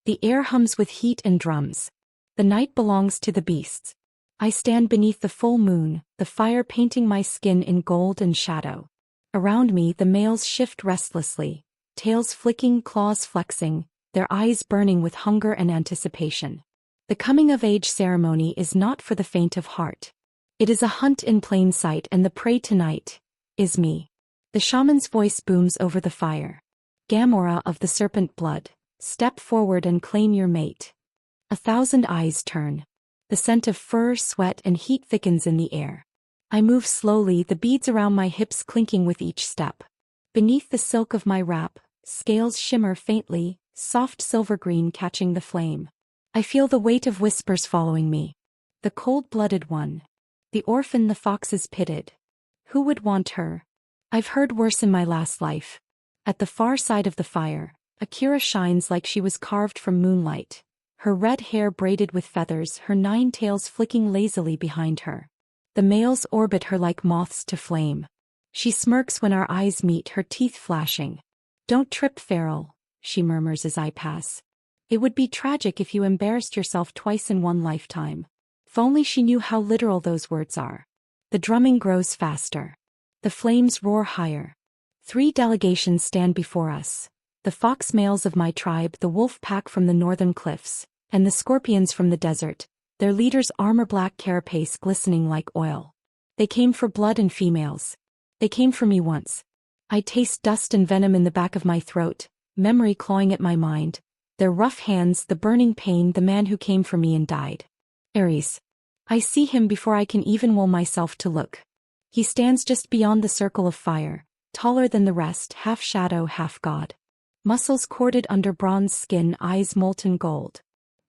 The air hums with heat and drums. The night belongs to the beasts. I stand beneath the full moon, the fire painting my skin in gold and shadow. Around me the males shift restlessly, tails flicking, claws flexing, their eyes burning with hunger and anticipation. The coming-of-age ceremony is not for the faint of heart. It is a hunt in plain sight, and the prey tonight is me. The shaman's voice booms over the fire. Gamora of the serpent blood, step forward and claim your mate. 1,000 eyes turn. The scent of fur, sweat, and heat thickens in the air. I move slowly, the beads around my hips clinking with each step. Beneath the silk of my wrap, scales shimmer faintly, soft silver green catching the flame. I feel the weight of whispers following me. The cold-blooded one. The orphan the foxes pitted. Who would want her? I've heard worse in my last life. At the far side of the fire, Akira shines like she was carved from moonlight. Her red hair braided with feathers, her 9 tails flicking lazily behind her. The males orbit her like moths to flame. She smirks when our eyes meet, her teeth flashing. Don't trip, Feral, she murmurs as I pass. It would be tragic if you embarrassed yourself twice in one lifetime. If only she knew how literal those words are. The drumming grows faster. The flames roar higher. 3 delegations stand before us. The fox males of my tribe, the wolf pack from the northern cliffs, and the scorpions from the desert, their leaders' armor-black carapace glistening like oil. They came for blood and females. They came for me once. I taste dust and venom in the back of my throat, memory clawing at my mind. Their rough hands, the burning pain, the man who came for me and died. Ares. I see him before I can even will myself to look. He stands just beyond the circle of fire, taller than the rest, half shadow, half god. Muscles corded under bronze skin, eyes molten gold.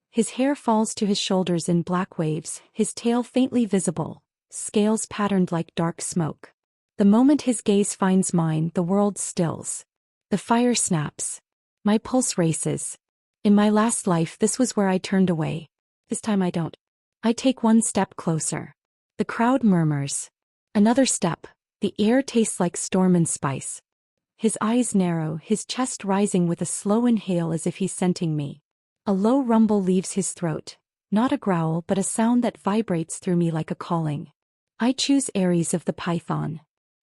His hair falls to his shoulders in black waves, his tail faintly visible, scales patterned like dark smoke. The moment his gaze finds mine, the world stills. The fire snaps. My pulse races. In my last life, this was where I turned away. This time I don't. I take 1 step closer. The crowd murmurs. Another step. The air tastes like storm and spice. His eyes narrow, his chest rising with a slow inhale as if he's scenting me. A low rumble leaves his throat. Not a growl, but a sound that vibrates through me like a calling. I choose Ares of the Python.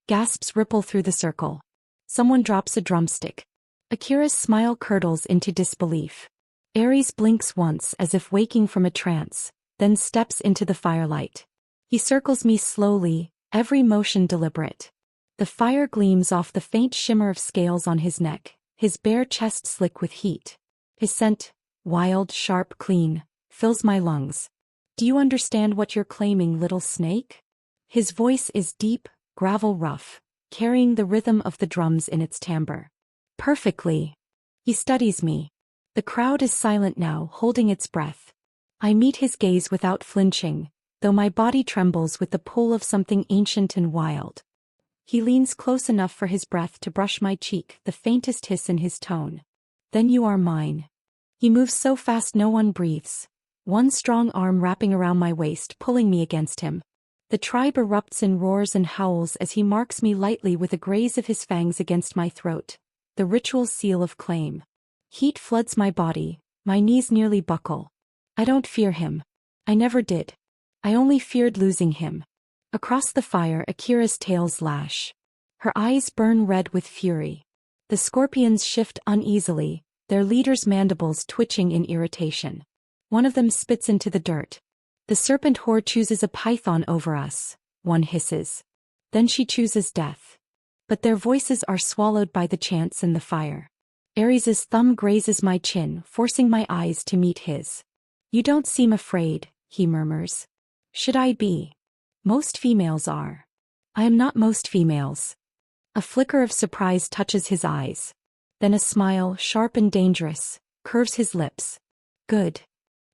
Gasps ripple through the circle. Someone drops a drumstick. Akira's smile curdles into disbelief. Ares blinks once as if waking from a trance, then steps into the firelight. He circles me slowly, every motion deliberate. The fire gleams off the faint shimmer of scales on his neck, his bare chest slick with heat. His scent, wild, sharp, clean, fills my lungs. Do you understand what you're claiming, little snake? His voice is deep, gravel rough, carrying the rhythm of the drums in its timbre. Perfectly. He studies me. The crowd is silent now, holding its breath. I meet his gaze without flinching, though my body trembles with the pull of something ancient and wild. He leans close enough for his breath to brush my cheek, the faintest hiss in his tone. Then you are mine. He moves so fast no one breathes. 1 strong arm wrapping around my waist, pulling me against him. The tribe erupts in roars and howls as he marks me lightly with a graze of his fangs against my throat. The ritual seal of claim. Heat floods my body, my knees nearly buckle. I don't fear him. I never did. I only feared losing him. Across the fire, Akira's tails lash. Her eyes burn red with fury. The scorpions shift uneasily, their leader's mandibles twitching in irritation. One of them spits into the dirt. The serpent horde chooses a python over us, one hisses. Then she chooses death. But their voices are swallowed by the chants and the fire. Ares's thumb grazes my chin, forcing my eyes to meet his. You don't seem afraid, he murmurs. Should I be? Most females are. I am not most females. A flicker of surprise touches his eyes. Then a smile, sharp and dangerous, curves his lips. Good.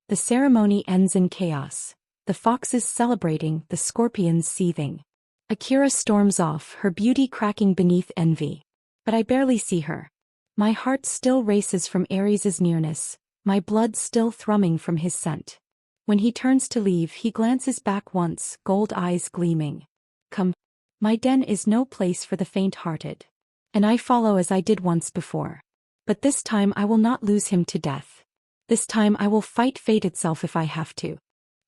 The ceremony ends in chaos. The foxes celebrating, the scorpions seething. Akira storms off, her beauty cracking beneath envy. But I barely see her. My heart still races from Ares's nearness, my blood still thrumming from his scent. When he turns to leave, he glances back once, gold eyes gleaming. Come. My den is no place for the faint-hearted. And I follow as I did once before. But this time I will not lose him to death. This time I will fight fate itself if I have to.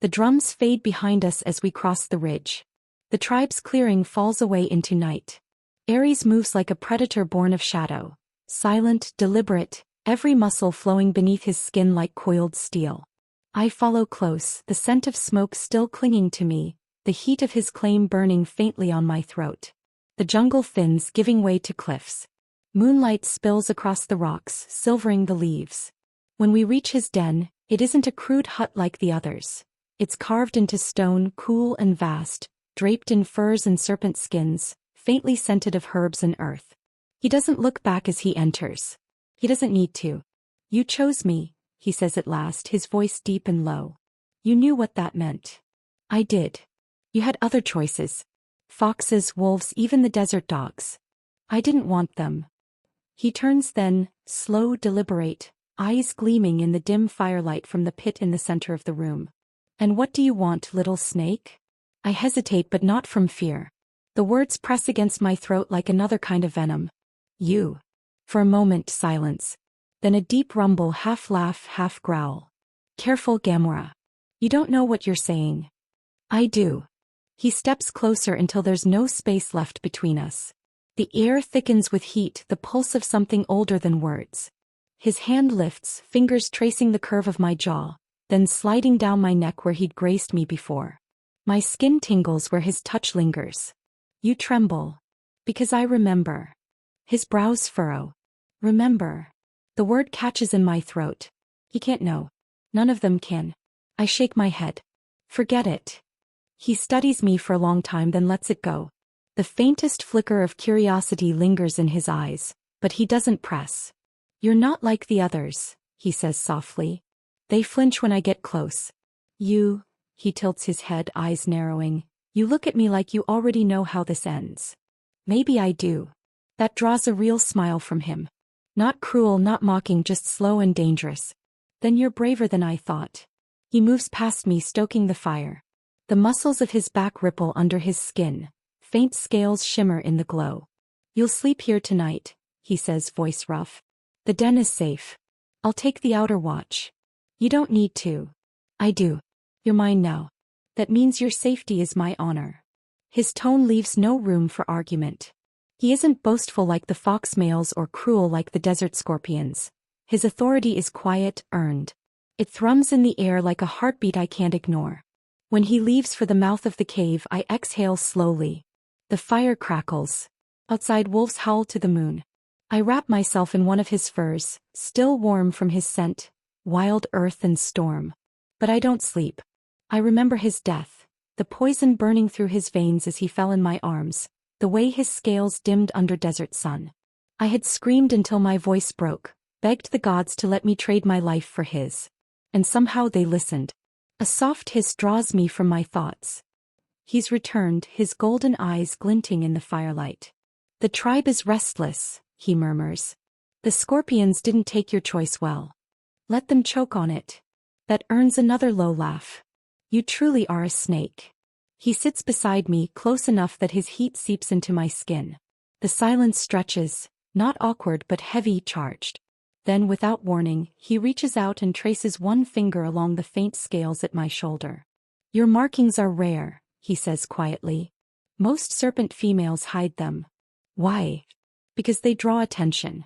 The drums fade behind us as we cross the ridge. The tribe's clearing falls away into night. Ares moves like a predator born of shadow. Silent, deliberate, every muscle flowing beneath his skin like coiled steel. I follow close, the scent of smoke still clinging to me, the heat of his claim burning faintly on my throat. The jungle thins, giving way to cliffs. Moonlight spills across the rocks, silvering the leaves. When we reach his den, it isn't a crude hut like the others. It's carved into stone, cool and vast, draped in furs and serpent skins, faintly scented of herbs and earth. He doesn't look back as he enters. He doesn't need to. You chose me, he says at last, his voice deep and low. You knew what that meant. I did. You had other choices. Foxes, wolves, even the desert dogs. I didn't want them. He turns then, slow, deliberate, eyes gleaming in the dim firelight from the pit in the center of the room. And what do you want, little snake? I hesitate, but not from fear. The words press against my throat like another kind of venom. You. For a moment, silence. Then a deep rumble, half laugh, half growl. Careful, Gamora. You don't know what you're saying. I do. He steps closer until there's no space left between us. The air thickens with heat, the pulse of something older than words. His hand lifts, fingers tracing the curve of my jaw, then sliding down my neck where he'd graced me before. My skin tingles where his touch lingers. You tremble. Because I remember. His brows furrow. Remember. The word catches in my throat. He can't know. None of them can. I shake my head. Forget it. He studies me for a long time, then lets it go. The faintest flicker of curiosity lingers in his eyes, but he doesn't press. You're not like the others, he says softly. They flinch when I get close. You, he tilts his head, eyes narrowing. You look at me like you already know how this ends. Maybe I do. That draws a real smile from him. Not cruel, not mocking, just slow and dangerous. Then you're braver than I thought. He moves past me, stoking the fire. The muscles of his back ripple under his skin. Faint scales shimmer in the glow. You'll sleep here tonight, he says, voice rough. The den is safe. I'll take the outer watch. You don't need to. I do. You're mine now. That means your safety is my honor. His tone leaves no room for argument. He isn't boastful like the fox males or cruel like the desert scorpions. His authority is quiet, earned. It thrums in the air like a heartbeat I can't ignore. When he leaves for the mouth of the cave, I exhale slowly. The fire crackles. Outside, wolves howl to the moon. I wrap myself in one of his furs, still warm from his scent, wild earth and storm. But I don't sleep. I remember his death, the poison burning through his veins as he fell in my arms, the way his scales dimmed under desert sun. I had screamed until my voice broke, begged the gods to let me trade my life for his. And somehow they listened. A soft hiss draws me from my thoughts. He's returned, his golden eyes glinting in the firelight. The tribe is restless, he murmurs. The scorpions didn't take your choice well. Let them choke on it. That earns another low laugh. You truly are a snake. He sits beside me, close enough that his heat seeps into my skin. The silence stretches, not awkward but heavy, charged. Then, without warning, he reaches out and traces one finger along the faint scales at my shoulder. Your markings are rare, he says quietly. Most serpent females hide them. Why? Because they draw attention.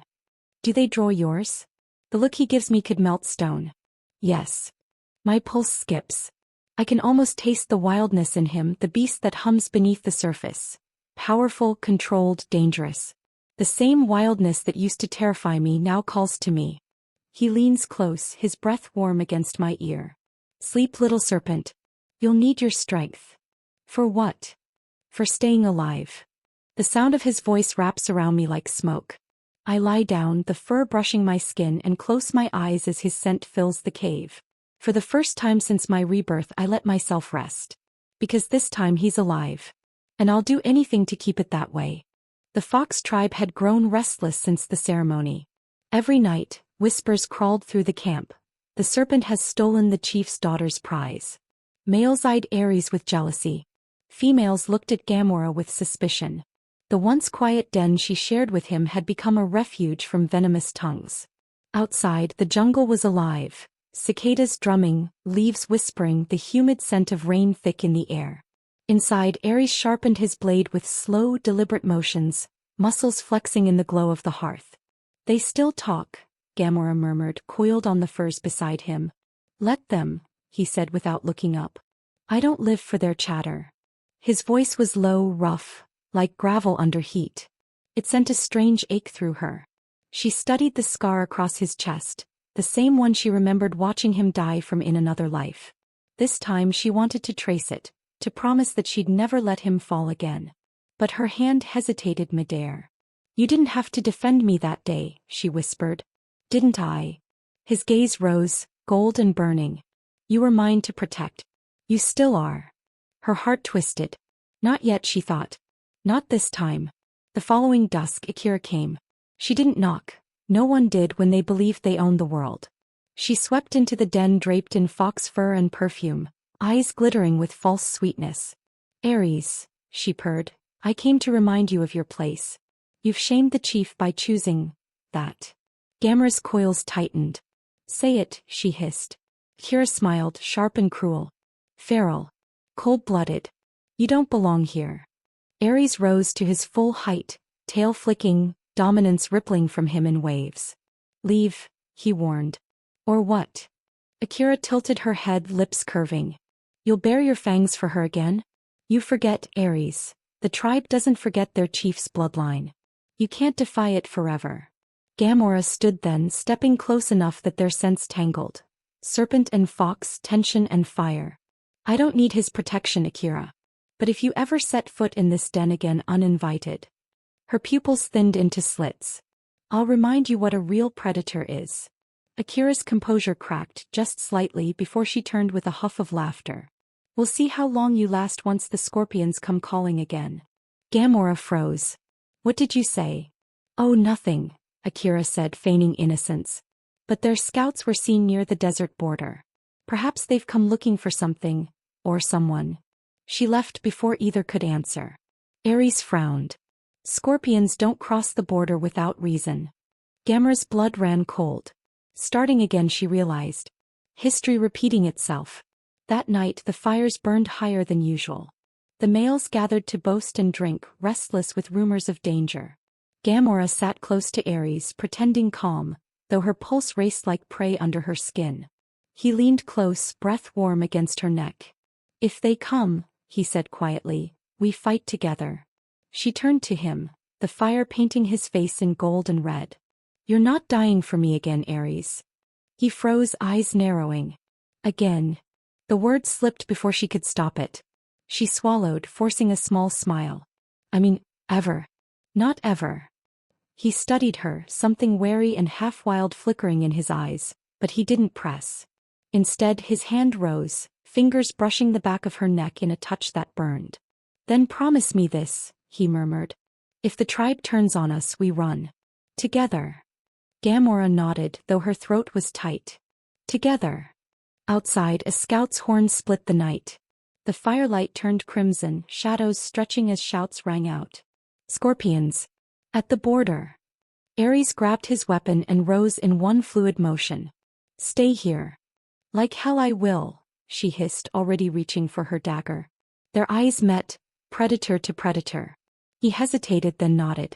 Do they draw yours? The look he gives me could melt stone. Yes. My pulse skips. I can almost taste the wildness in him, the beast that hums beneath the surface. Powerful, controlled, dangerous. The same wildness that used to terrify me now calls to me. He leans close, his breath warm against my ear. Sleep, little serpent. You'll need your strength. For what? For staying alive. The sound of his voice wraps around me like smoke. I lie down, the fur brushing my skin, and close my eyes as his scent fills the cave. For the first time since my rebirth, I let myself rest. Because this time he's alive. And I'll do anything to keep it that way. The fox tribe had grown restless since the ceremony. Every night, whispers crawled through the camp. The serpent has stolen the chief's daughter's prize. Males eyed Ares with jealousy. Females looked at Gamora with suspicion. The once quiet den she shared with him had become a refuge from venomous tongues. Outside, the jungle was alive. Cicadas drumming, leaves whispering, the humid scent of rain thick in the air. Inside, Ares sharpened his blade with slow, deliberate motions, muscles flexing in the glow of the hearth. They still talk, Gamora murmured, coiled on the furs beside him. Let them, he said without looking up. I don't live for their chatter. His voice was low, rough, like gravel under heat. It sent a strange ache through her. She studied the scar across his chest, the same one she remembered watching him die from in another life. This time she wanted to trace it, to promise that she'd never let him fall again. But her hand hesitated midair. You didn't have to defend me that day, she whispered. Didn't I? His gaze rose, gold and burning. You were mine to protect. You still are. Her heart twisted. Not yet, she thought. Not this time. The following dusk, Akira came. She didn't knock. No one did when they believed they owned the world. She swept into the den draped in fox fur and perfume, eyes glittering with false sweetness. Ares, she purred, I came to remind you of your place. You've shamed the chief by choosing that. Gamora's coils tightened. Say it, she hissed. Akira smiled, sharp and cruel. Feral. Cold-blooded. You don't belong here. Ares rose to his full height, tail flicking, dominance rippling from him in waves. Leave, he warned. Or what? Akira tilted her head, lips curving. You'll bare your fangs for her again? You forget, Ares. The tribe doesn't forget their chief's bloodline. You can't defy it forever. Gamora stood then, stepping close enough that their scents tangled. Serpent and fox, tension and fire. I don't need his protection, Akira. But if you ever set foot in this den again uninvited. Her pupils thinned into slits. I'll remind you what a real predator is. Akira's composure cracked just slightly before she turned with a huff of laughter. We'll see how long you last once the scorpions come calling again. Gamora froze. What did you say? Oh, nothing, Akira said, feigning innocence. But their scouts were seen near the desert border. Perhaps they've come looking for something, or someone. She left before either could answer. Ares frowned. Scorpions don't cross the border without reason. Gamora's blood ran cold. Starting again, she realized. History repeating itself. That night the fires burned higher than usual. The males gathered to boast and drink, restless with rumors of danger. Gamora sat close to Ares, pretending calm, though her pulse raced like prey under her skin. He leaned close, breath warm against her neck. If they come, he said quietly, we fight together. She turned to him, the fire painting his face in gold and red. You're not dying for me again, Ares. He froze, eyes narrowing. Again. The word slipped before she could stop it. She swallowed, forcing a small smile. I mean, ever. Not ever. He studied her, something wary and half-wild flickering in his eyes, but he didn't press. Instead, his hand rose, fingers brushing the back of her neck in a touch that burned. Then promise me this, he murmured. If the tribe turns on us, we run. Together. Gamora nodded, though her throat was tight. Together. Outside, a scout's horn split the night. The firelight turned crimson, shadows stretching as shouts rang out. Scorpions. At the border. Ares grabbed his weapon and rose in one fluid motion. Stay here. Like hell I will, she hissed, already reaching for her dagger. Their eyes met, predator to predator. He hesitated, then nodded.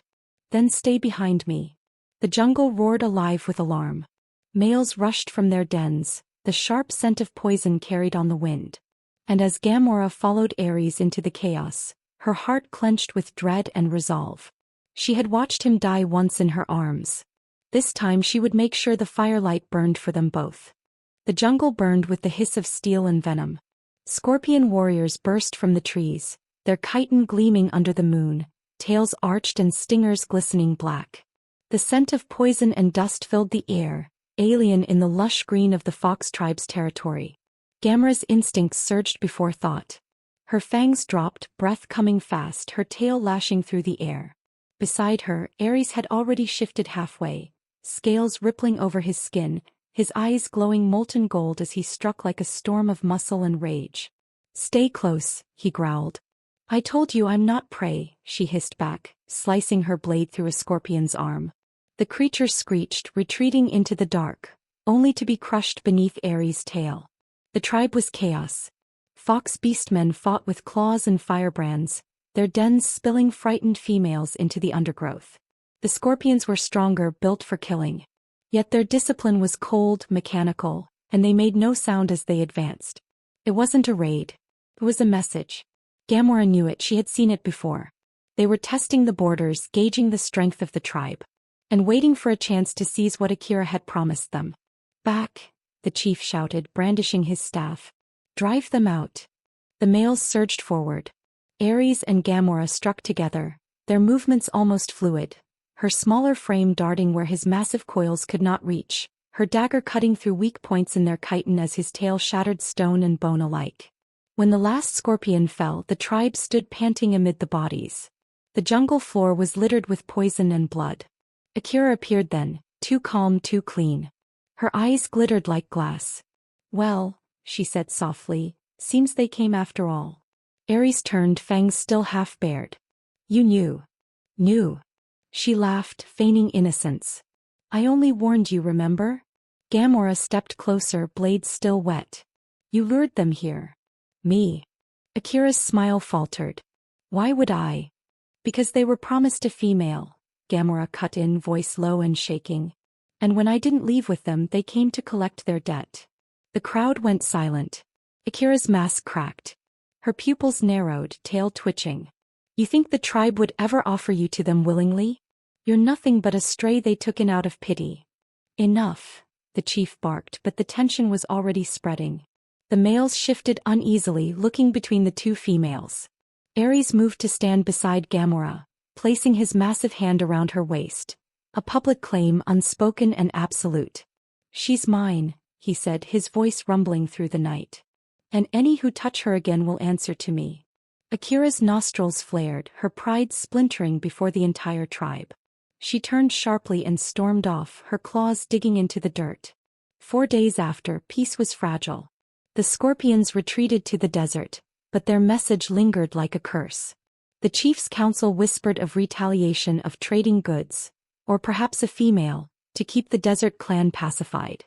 Then stay behind me. The jungle roared alive with alarm. Males rushed from their dens, the sharp scent of poison carried on the wind. And as Gamora followed Ares into the chaos, her heart clenched with dread and resolve. She had watched him die once in her arms. This time she would make sure the firelight burned for them both. The jungle burned with the hiss of steel and venom. Scorpion warriors burst from the trees, their chitin gleaming under the moon, tails arched and stingers glistening black. The scent of poison and dust filled the air, alien in the lush green of the fox tribe's territory. Gamora's instincts surged before thought. Her fangs dropped, breath coming fast, her tail lashing through the air. Beside her, Ares had already shifted halfway, scales rippling over his skin, his eyes glowing molten gold as he struck like a storm of muscle and rage. Stay close, he growled. I told you I'm not prey, she hissed back, slicing her blade through a scorpion's arm. The creature screeched, retreating into the dark, only to be crushed beneath Ares' tail. The tribe was chaos. Fox beastmen fought with claws and firebrands, their dens spilling frightened females into the undergrowth. The scorpions were stronger, built for killing. Yet their discipline was cold, mechanical, and they made no sound as they advanced. It wasn't a raid. It was a message. Gamora knew it, she had seen it before. They were testing the borders, gauging the strength of the tribe, and waiting for a chance to seize what Akira had promised them. Back, the chief shouted, brandishing his staff. Drive them out. The males surged forward. Ares and Gamora struck together, their movements almost fluid, her smaller frame darting where his massive coils could not reach, her dagger cutting through weak points in their chitin as his tail shattered stone and bone alike. When the last scorpion fell, the tribe stood panting amid the bodies. The jungle floor was littered with poison and blood. Akira appeared then, too calm, too clean. Her eyes glittered like glass. Well, she said softly, seems they came after all. Ares turned, fangs still half bared. You knew. Knew. She laughed, feigning innocence. I only warned you, remember? Gamora stepped closer, blades still wet. You lured them here. Me. Akira's smile faltered. Why would I? Because they were promised a female, Gamora cut in, voice low and shaking. And when I didn't leave with them, they came to collect their debt. The crowd went silent. Akira's mask cracked. Her pupils narrowed, tail twitching. You think the tribe would ever offer you to them willingly? You're nothing but a stray they took in out of pity. Enough, the chief barked, but the tension was already spreading. The males shifted uneasily, looking between the two females. Ares moved to stand beside Gamora, placing his massive hand around her waist. A public claim, unspoken and absolute. She's mine, he said, his voice rumbling through the night. And any who touch her again will answer to me. Akira's nostrils flared, her pride splintering before the entire tribe. She turned sharply and stormed off, her claws digging into the dirt. 4 days after, peace was fragile. The scorpions retreated to the desert, but their message lingered like a curse. The chief's council whispered of retaliation, of trading goods, or perhaps a female, to keep the desert clan pacified.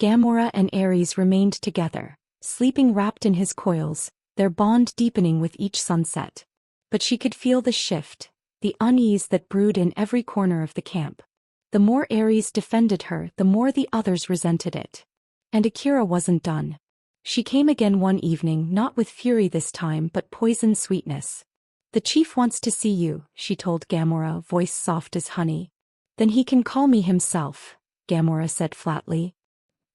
Gamora and Ares remained together, sleeping wrapped in his coils, their bond deepening with each sunset. But she could feel the shift, the unease that brewed in every corner of the camp. The more Ares defended her, the more the others resented it. And Akira wasn't done. She came again one evening, not with fury this time but poison sweetness. The chief wants to see you, she told Gamora, voice soft as honey. Then he can call me himself, Gamora said flatly.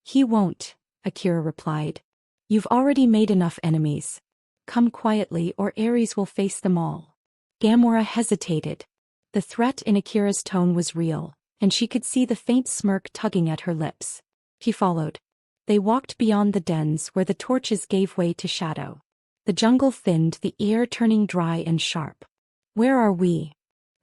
He won't, Akira replied. You've already made enough enemies. Come quietly or Ares will face them all. Gamora hesitated. The threat in Akira's tone was real, and she could see the faint smirk tugging at her lips. He followed. They walked beyond the dens where the torches gave way to shadow. The jungle thinned, the air turning dry and sharp. Where are we?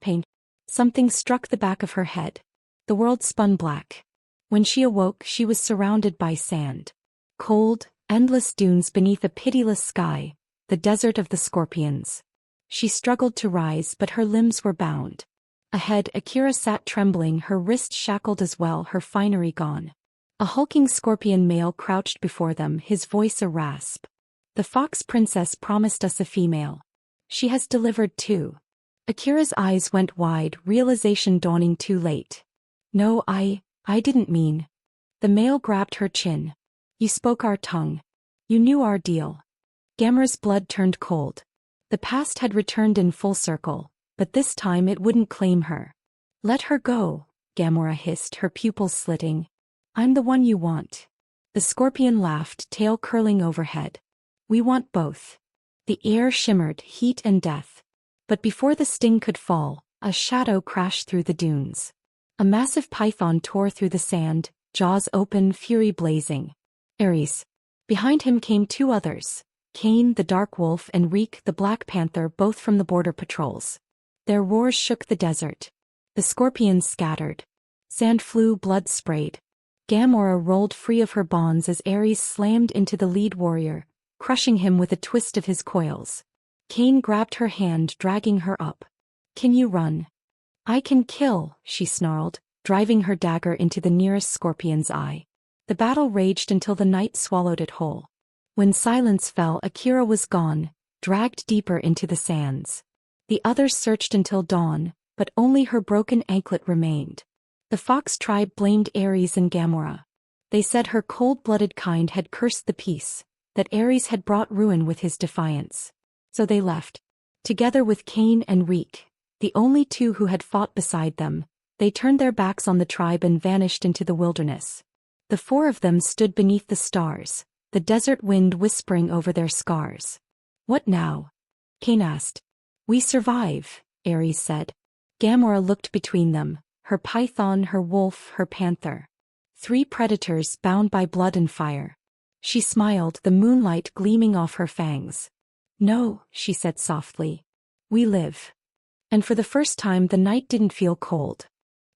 Pain. Something struck the back of her head. The world spun black. When she awoke, she was surrounded by sand. Cold, endless dunes beneath a pitiless sky, the desert of the scorpions. She struggled to rise, but her limbs were bound. Ahead, Akira sat trembling, her wrist shackled as well, her finery gone. A hulking scorpion male crouched before them, his voice a rasp. The fox princess promised us a female. She has delivered too. Akira's eyes went wide, realization dawning too late. No, I didn't mean. The male grabbed her chin. You spoke our tongue. You knew our deal. Gamora's blood turned cold. The past had returned in full circle, but this time it wouldn't claim her. Let her go, Gamora hissed, her pupils slitting. I'm the one you want. The scorpion laughed, tail curling overhead. We want both. The air shimmered, heat and death. But before the sting could fall, a shadow crashed through the dunes. A massive python tore through the sand, jaws open, fury blazing. Ares. Behind him came 2 others. Cain, the dark wolf, and Reek, the black panther, both from the border patrols. Their roars shook the desert. The scorpions scattered. Sand flew, blood sprayed. Gamora rolled free of her bonds as Ares slammed into the lead warrior, crushing him with a twist of his coils. Cain grabbed her hand, dragging her up. Can you run? I can kill, she snarled, driving her dagger into the nearest scorpion's eye. The battle raged until the night swallowed it whole. When silence fell, Akira was gone, dragged deeper into the sands. The others searched until dawn, but only her broken anklet remained. The fox tribe blamed Ares and Gamora. They said her cold-blooded kind had cursed the peace, that Ares had brought ruin with his defiance. So they left. Together with Cain and Reek, the only two who had fought beside them, they turned their backs on the tribe and vanished into the wilderness. The four of them stood beneath the stars, the desert wind whispering over their scars. "What now?" Cain asked. "We survive," Ares said. Gamora looked between them, her python, her wolf, her panther. 3 predators bound by blood and fire. She smiled, the moonlight gleaming off her fangs. "No," she said softly. "We live." And for the first time the night didn't feel cold.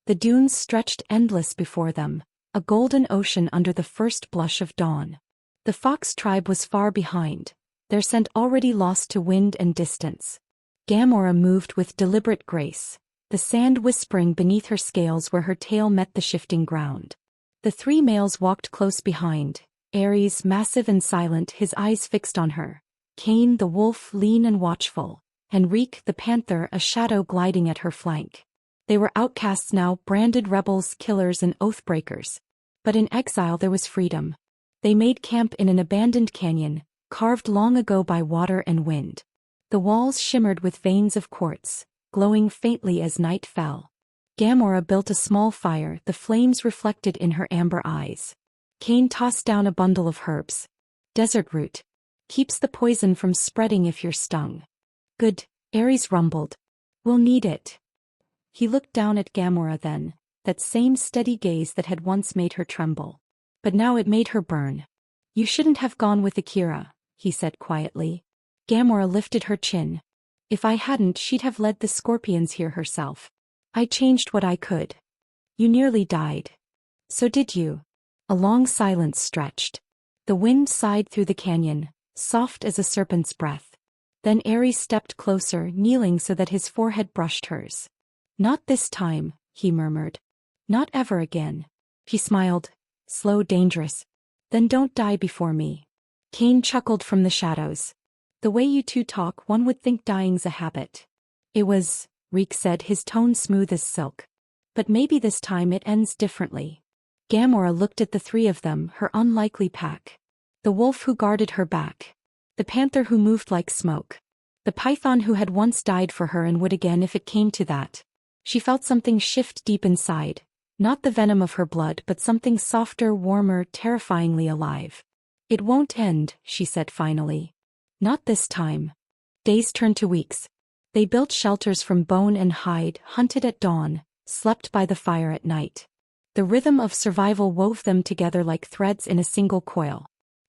The dunes stretched endless before them, a golden ocean under the first blush of dawn. The fox tribe was far behind, their scent already lost to wind and distance. Gamora moved with deliberate grace, the sand whispering beneath her scales where her tail met the shifting ground. The 3 males walked close behind, Ares massive and silent, his eyes fixed on her, Cain the wolf lean and watchful, and Reek the panther a shadow gliding at her flank. They were outcasts now, branded rebels, killers and oath-breakers. But in exile there was freedom. They made camp in an abandoned canyon, carved long ago by water and wind. The walls shimmered with veins of quartz, glowing faintly as night fell. Gamora built a small fire, the flames reflected in her amber eyes. Cain tossed down a bundle of herbs. "Desert root. Keeps the poison from spreading if you're stung." "Good," Ares rumbled. "We'll need it." He looked down at Gamora then, that same steady gaze that had once made her tremble. But now it made her burn. "You shouldn't have gone with Akira," he said quietly. Gamora lifted her chin. "If I hadn't, she'd have led the scorpions here herself. I changed what I could." "You nearly died." "So did you." A long silence stretched. The wind sighed through the canyon, soft as a serpent's breath. Then Ares stepped closer, kneeling so that his forehead brushed hers. "Not this time," he murmured. "Not ever again." She smiled. "Slow, dangerous. Then don't die before me." Cain chuckled from the shadows. "The way you two talk, one would think dying's a habit." "It was," Reek said, his tone smooth as silk. "But maybe this time it ends differently." Gamora looked at the 3 of them, her unlikely pack. The wolf who guarded her back. The panther who moved like smoke. The python who had once died for her and would again if it came to that. She felt something shift deep inside, not the venom of her blood but something softer, warmer, terrifyingly alive. "It won't end," she said finally. "Not this time." Days turned to weeks. They built shelters from bone and hide, hunted at dawn, slept by the fire at night. The rhythm of survival wove them together like threads in a single coil.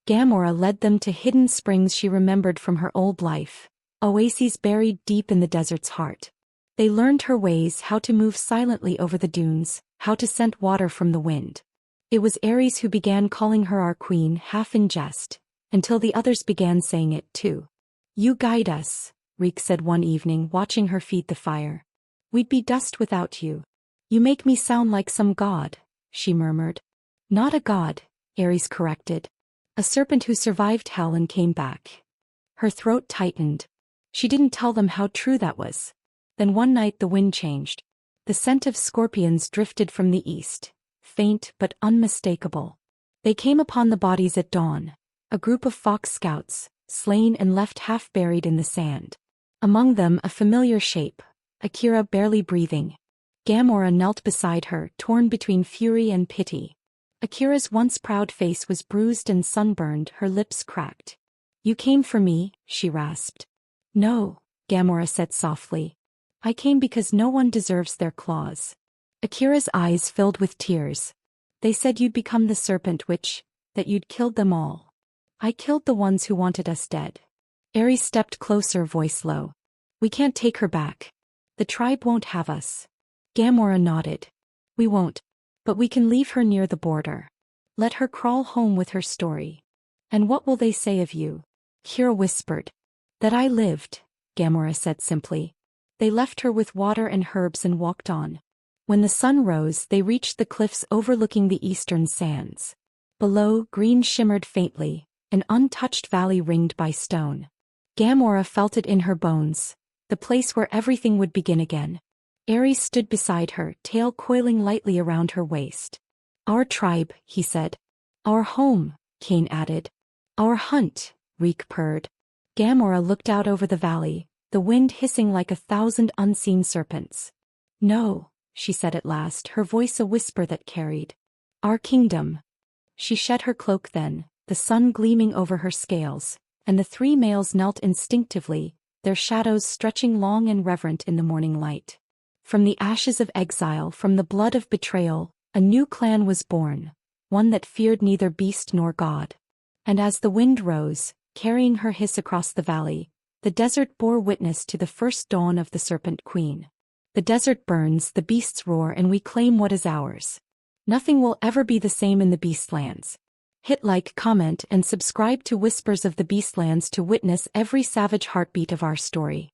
Gamora led them to hidden springs she remembered from her old life, oases buried deep in the desert's heart. They learned her ways, how to move silently over the dunes, how to scent water from the wind. It was Ares who began calling her our queen, half in jest, until the others began saying it too. "You guide us," Reek said one evening, watching her feed the fire. "We'd be dust without you." "You make me sound like some god," she murmured. "Not a god," Ares corrected. "A serpent who survived hell and came back." Her throat tightened. She didn't tell them how true that was. Then one night the wind changed. The scent of scorpions drifted from the east, faint but unmistakable. They came upon the bodies at dawn, a group of fox scouts, slain and left half buried in the sand. Among them a familiar shape, Akira barely breathing. Gamora knelt beside her, torn between fury and pity. Akira's once proud face was bruised and sunburned, her lips cracked. "You came for me," she rasped. "No," Gamora said softly. "I came because no one deserves their claws." Akira's eyes filled with tears. "They said you'd become the serpent witch, that you'd killed them all. I killed the ones who wanted us dead." Ares stepped closer, voice low. "We can't take her back. The tribe won't have us." Gamora nodded. "We won't. But we can leave her near the border. Let her crawl home with her story." "And what will they say of you?" Akira whispered. "That I lived," Gamora said simply. They left her with water and herbs and walked on. When the sun rose, they reached the cliffs overlooking the eastern sands. Below, green shimmered faintly, an untouched valley ringed by stone. Gamora felt it in her bones, the place where everything would begin again. Ares stood beside her, tail coiling lightly around her waist. "Our tribe," he said. "Our home," Cain added. "Our hunt," Reek purred. Gamora looked out over the valley, the wind hissing like 1,000 unseen serpents. "No," she said at last, her voice a whisper that carried. "Our kingdom." She shed her cloak then, the sun gleaming over her scales, and the three males knelt instinctively, their shadows stretching long and reverent in the morning light. From the ashes of exile, from the blood of betrayal, a new clan was born, one that feared neither beast nor god. And as the wind rose, carrying her hiss across the valley, the desert bore witness to the first dawn of the Serpent Queen. The desert burns, the beasts roar, and we claim what is ours. Nothing will ever be the same in the Beastlands. Hit like, comment, and subscribe to Whispers of the Beastlands to witness every savage heartbeat of our story.